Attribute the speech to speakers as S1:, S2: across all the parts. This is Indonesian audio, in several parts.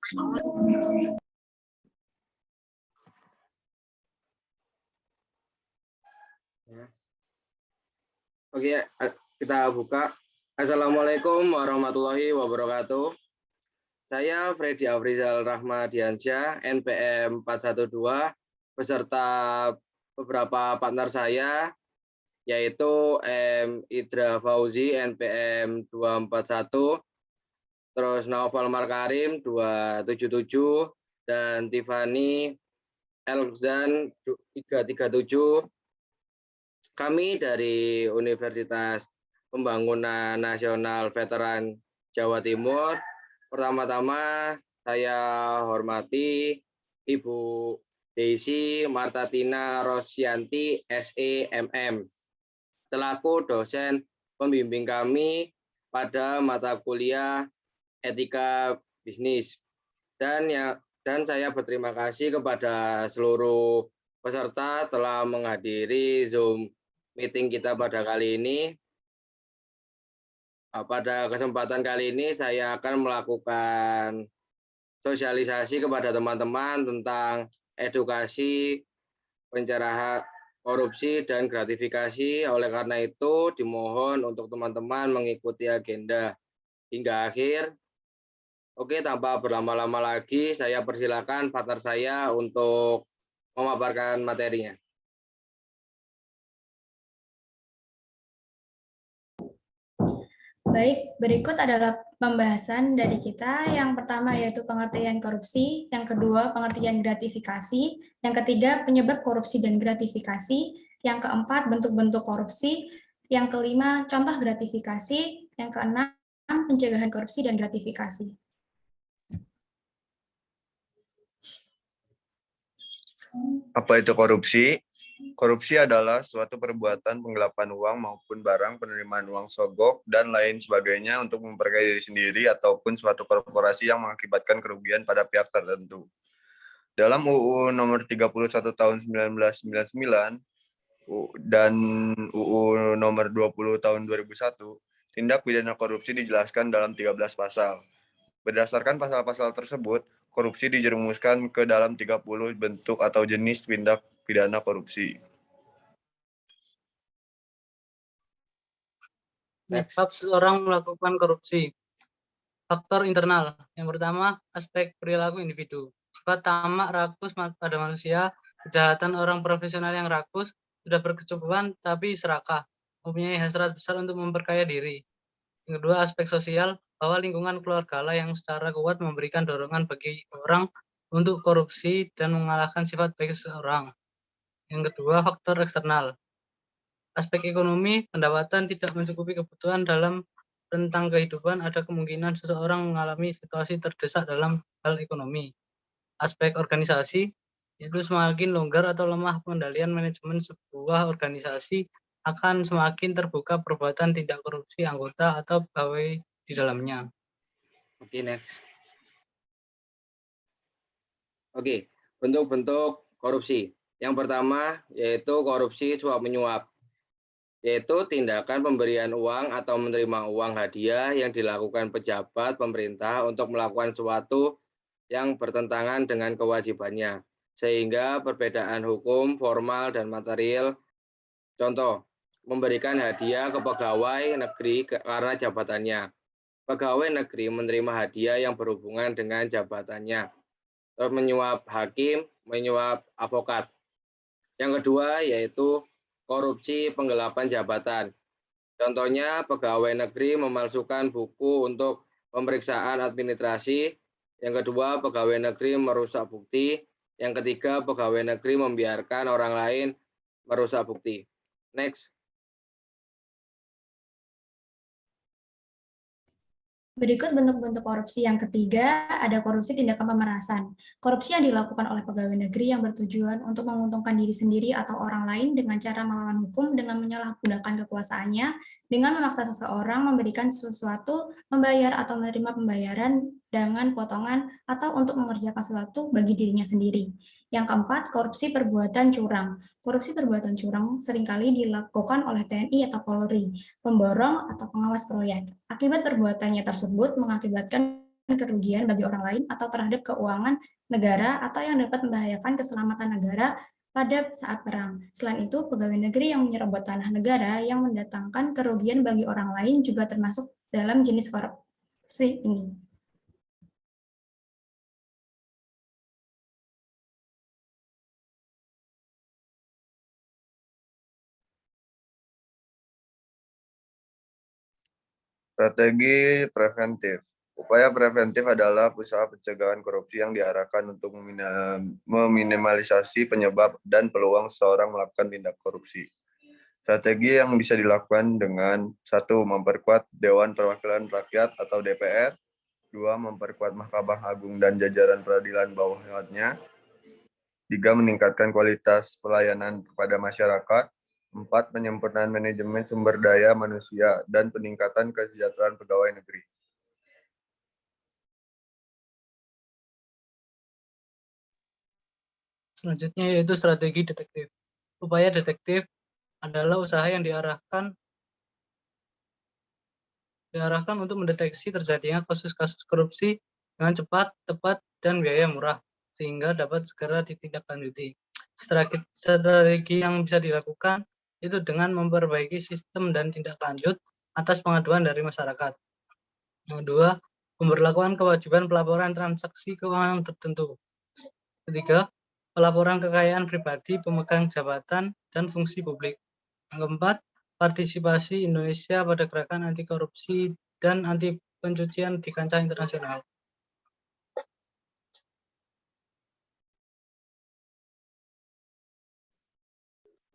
S1: Oke, kita buka. Assalamualaikum warahmatullahi wabarakatuh. Saya Freddy Afrizal Rahmadiansyah, NPM 412, beserta beberapa partner saya, yaitu Idra Fauzi, NPM 241, terus Naufal Markarim, 277, dan Tiffany Elzan, 337. Kami dari Universitas Pembangunan Nasional Veteran Jawa Timur. Pertama-tama saya hormati Ibu Desi Martatina Rosyanti, SEMM, selaku dosen pembimbing kami pada mata kuliah Etika Bisnis. Dan saya berterima kasih kepada seluruh peserta telah menghadiri Zoom meeting kita pada kali ini. Pada kesempatan kali ini saya akan melakukan sosialisasi kepada teman-teman tentang edukasi pencerahan korupsi dan gratifikasi. Oleh karena itu dimohon untuk teman-teman mengikuti agenda hingga akhir. Oke, tanpa berlama-lama lagi saya persilakan partner saya untuk memaparkan materinya.
S2: Baik, berikut adalah pembahasan dari kita. Yang pertama yaitu pengertian korupsi, yang kedua pengertian gratifikasi, yang ketiga penyebab korupsi dan gratifikasi, yang keempat bentuk-bentuk korupsi, yang kelima contoh gratifikasi, yang keenam pencegahan korupsi dan gratifikasi.
S3: Apa itu korupsi? Korupsi adalah suatu perbuatan penggelapan uang maupun barang, penerimaan uang sogok, dan lain sebagainya untuk memperkaya diri sendiri ataupun suatu korporasi yang mengakibatkan kerugian pada pihak tertentu. Dalam UU nomor 31 tahun 1999 dan UU nomor 20 tahun 2001, tindak pidana korupsi dijelaskan dalam 13 pasal. Berdasarkan pasal-pasal tersebut, korupsi dijerumuskan ke dalam 30 bentuk atau jenis tindak pidana korupsi.
S4: Sebab seseorang melakukan korupsi. Faktor internal. Yang pertama, aspek perilaku individu. Sifat tamak rakus pada manusia, kejahatan orang profesional yang rakus, sudah berkecukupan tapi serakah, mempunyai hasrat besar untuk memperkaya diri. Yang kedua, aspek sosial, bahwa lingkungan keluarga lah yang secara kuat memberikan dorongan bagi orang untuk korupsi dan mengalahkan sifat baik seseorang. Yang kedua, faktor eksternal. Aspek ekonomi, pendapatan tidak mencukupi kebutuhan dalam rentang kehidupan, ada kemungkinan seseorang mengalami situasi terdesak dalam hal ekonomi. Aspek organisasi, yaitu semakin longgar atau lemah pengendalian manajemen sebuah organisasi, akan semakin terbuka perbuatan tindak korupsi anggota atau pegawai di dalamnya.
S1: Oke, next. Oke, bentuk-bentuk korupsi. Yang pertama yaitu korupsi suap menyuap, yaitu tindakan pemberian uang atau menerima uang hadiah yang dilakukan pejabat pemerintah untuk melakukan sesuatu yang bertentangan dengan kewajibannya, sehingga perbedaan hukum formal dan material. Contoh, memberikan hadiah ke pegawai negeri karena jabatannya. Pegawai negeri menerima hadiah yang berhubungan dengan jabatannya. Terus menyuap hakim, menyuap avokat. Yang kedua yaitu korupsi penggelapan jabatan. Contohnya pegawai negeri memalsukan buku untuk pemeriksaan administrasi. Yang kedua pegawai negeri merusak bukti. Yang ketiga pegawai negeri membiarkan orang lain merusak bukti. Next.
S2: Berikut bentuk-bentuk korupsi yang ketiga, ada korupsi tindakan pemerasan. Korupsi yang dilakukan oleh pegawai negeri yang bertujuan untuk menguntungkan diri sendiri atau orang lain dengan cara melawan hukum dengan menyalahgunakan kekuasaannya, dengan memaksa seseorang memberikan sesuatu, membayar atau menerima pembayaran dengan potongan, atau untuk mengerjakan sesuatu bagi dirinya sendiri. Yang keempat, korupsi perbuatan curang. Korupsi perbuatan curang seringkali dilakukan oleh TNI atau Polri, pemborong atau pengawas proyek. Akibat perbuatannya tersebut mengakibatkan kerugian bagi orang lain atau terhadap keuangan negara atau yang dapat membahayakan keselamatan negara pada saat perang. Selain itu, pegawai negeri yang menyerobot tanah negara yang mendatangkan kerugian bagi orang lain juga termasuk dalam jenis korupsi ini.
S3: Strategi preventif. Upaya preventif adalah usaha pencegahan korupsi yang diarahkan untuk meminimalisasi penyebab dan peluang seseorang melakukan tindak korupsi. Strategi yang bisa dilakukan dengan 1. Memperkuat Dewan Perwakilan Rakyat atau DPR. 2. Memperkuat Mahkamah Agung dan jajaran peradilan bawahnya. 3. Meningkatkan kualitas pelayanan kepada masyarakat. 4. Penyempurnaan manajemen sumber daya manusia dan peningkatan kesejahteraan pegawai negeri.
S4: Selanjutnya yaitu strategi detektif. Upaya detektif adalah usaha yang diarahkan untuk mendeteksi terjadinya kasus-kasus korupsi dengan cepat, tepat, dan biaya murah, sehingga dapat segera ditindaklanjuti. Strategi yang bisa dilakukan itu dengan memperbaiki sistem dan tindak lanjut atas pengaduan dari masyarakat. Yang kedua, pemberlakuan kewajiban pelaporan transaksi keuangan tertentu. Ketiga, pelaporan kekayaan pribadi pemegang jabatan dan fungsi publik. Yang keempat, partisipasi Indonesia pada gerakan anti korupsi dan anti pencucian di kancah internasional.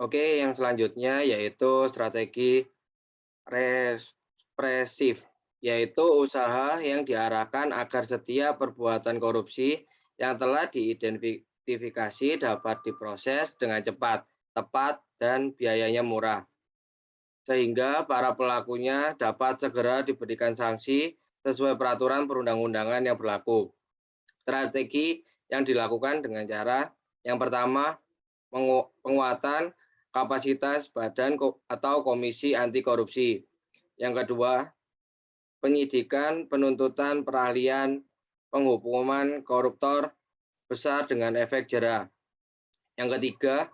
S1: Oke, yang selanjutnya yaitu strategi represif, yaitu usaha yang diarahkan agar setiap perbuatan korupsi yang telah diidentifikasi dapat diproses dengan cepat, tepat, dan biayanya murah, sehingga para pelakunya dapat segera diberikan sanksi sesuai peraturan perundang-undangan yang berlaku. Strategi yang dilakukan dengan cara yang pertama, penguatan kapasitas badan atau komisi anti korupsi. Yang kedua, penyidikan, penuntutan, perahlian, penghukuman koruptor besar dengan efek jera. Yang ketiga,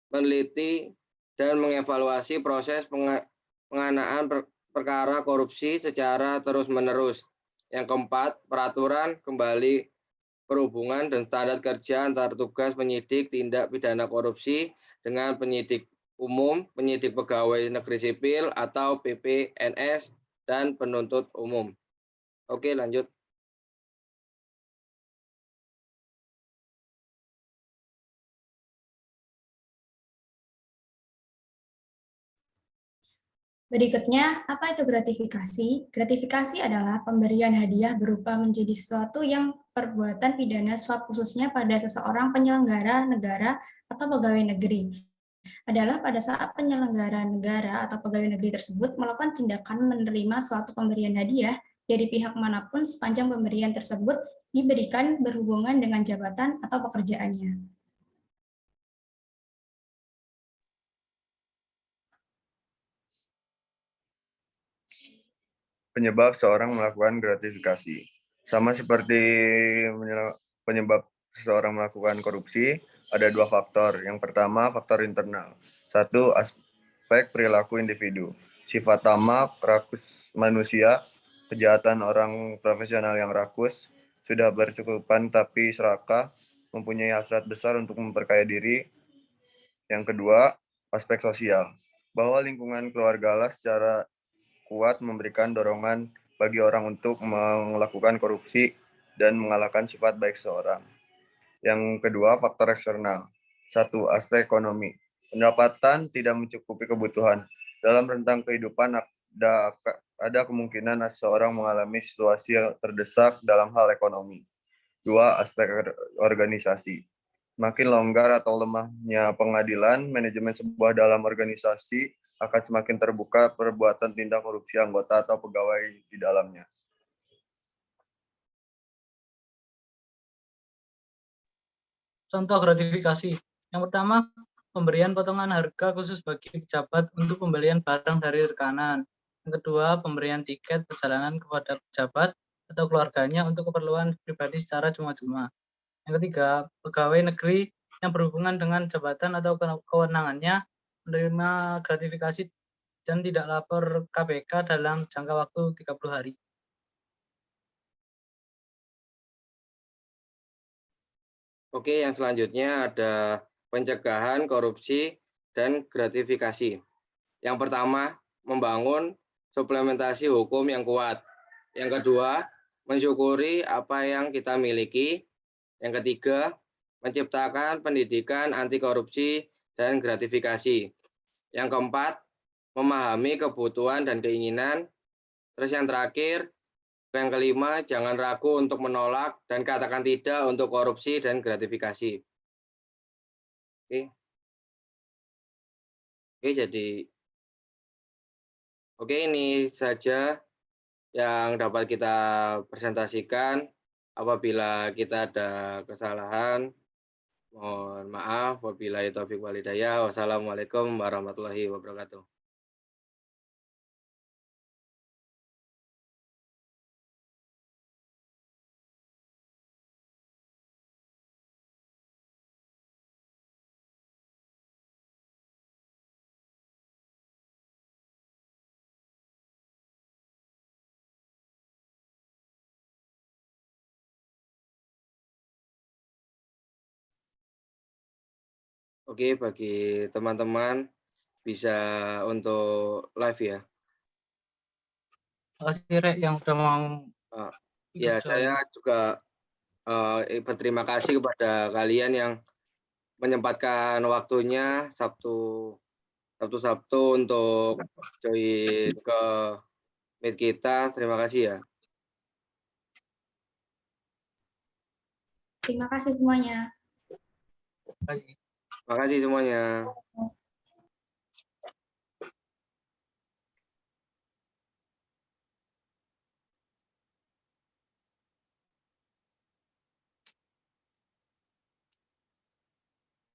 S1: meneliti dan mengevaluasi proses penganaan perkara korupsi secara terus-menerus. Yang keempat, peraturan kembali perhubungan dan standar kerja antar tugas penyidik tindak pidana korupsi dengan penyidik umum, penyidik pegawai negeri sipil atau PPNS, dan penuntut umum. Oke, lanjut.
S2: Berikutnya, apa itu gratifikasi? Gratifikasi adalah pemberian hadiah berupa menjadi sesuatu yang perbuatan pidana suap khususnya pada seseorang penyelenggara negara atau pegawai negeri. Adalah pada saat penyelenggara negara atau pegawai negeri tersebut melakukan tindakan menerima suatu pemberian hadiah dari pihak manapun sepanjang pemberian tersebut diberikan berhubungan dengan jabatan atau pekerjaannya.
S3: Penyebab seorang melakukan gratifikasi. Sama seperti penyebab seseorang melakukan korupsi, ada 2 faktor. Yang pertama, faktor internal. 1. Aspek perilaku individu. Sifat tamak, rakus manusia, kejahatan orang profesional yang rakus, sudah bercukupan tapi serakah, mempunyai hasrat besar untuk memperkaya diri. Yang kedua, aspek sosial. Bahwa lingkungan keluargalah secara kuat memberikan dorongan bagi orang untuk melakukan korupsi dan mengalahkan sifat baik seseorang. Yang kedua, faktor eksternal. 1. Aspek ekonomi. Pendapatan tidak mencukupi kebutuhan. Dalam rentang kehidupan ada kemungkinan seseorang mengalami situasi yang terdesak dalam hal ekonomi. 2. Aspek organisasi. Makin longgar atau lemahnya pengadilan, manajemen sebuah dalam organisasi akan semakin terbuka perbuatan tindak korupsi anggota atau pegawai di dalamnya.
S4: Contoh gratifikasi. Yang pertama, pemberian potongan harga khusus bagi pejabat untuk pembelian barang dari rekanan. Yang kedua, pemberian tiket perjalanan kepada pejabat atau keluarganya untuk keperluan pribadi secara cuma-cuma. Yang ketiga, pegawai negeri yang berhubungan dengan jabatan atau kewenangannya menerima gratifikasi dan tidak lapor KPK dalam jangka waktu 30 hari.
S1: Oke, yang selanjutnya ada pencegahan korupsi dan gratifikasi. Yang pertama, membangun suplementasi hukum yang kuat. Yang kedua, mensyukuri apa yang kita miliki. Yang ketiga, menciptakan pendidikan anti korupsi dan gratifikasi. Yang keempat, memahami kebutuhan dan keinginan. Terus yang terakhir, yang kelima, jangan ragu untuk menolak dan katakan tidak untuk korupsi dan gratifikasi. Oke, ini saja yang dapat kita presentasikan. Apabila kita ada kesalahan, mohon maaf. Wabillahi taufiq wal hidayah. Wassalamualaikum warahmatullahi wabarakatuh. Oke, bagi teman-teman bisa untuk live ya.
S4: Terima kasih Rek yang sudah mau
S1: Ya, saya juga berterima kasih kepada kalian yang menyempatkan waktunya Sabtu untuk join ke Meet kita. Terima kasih ya.
S2: Terima kasih semuanya.
S4: Terima kasih.
S1: Terima kasih semuanya.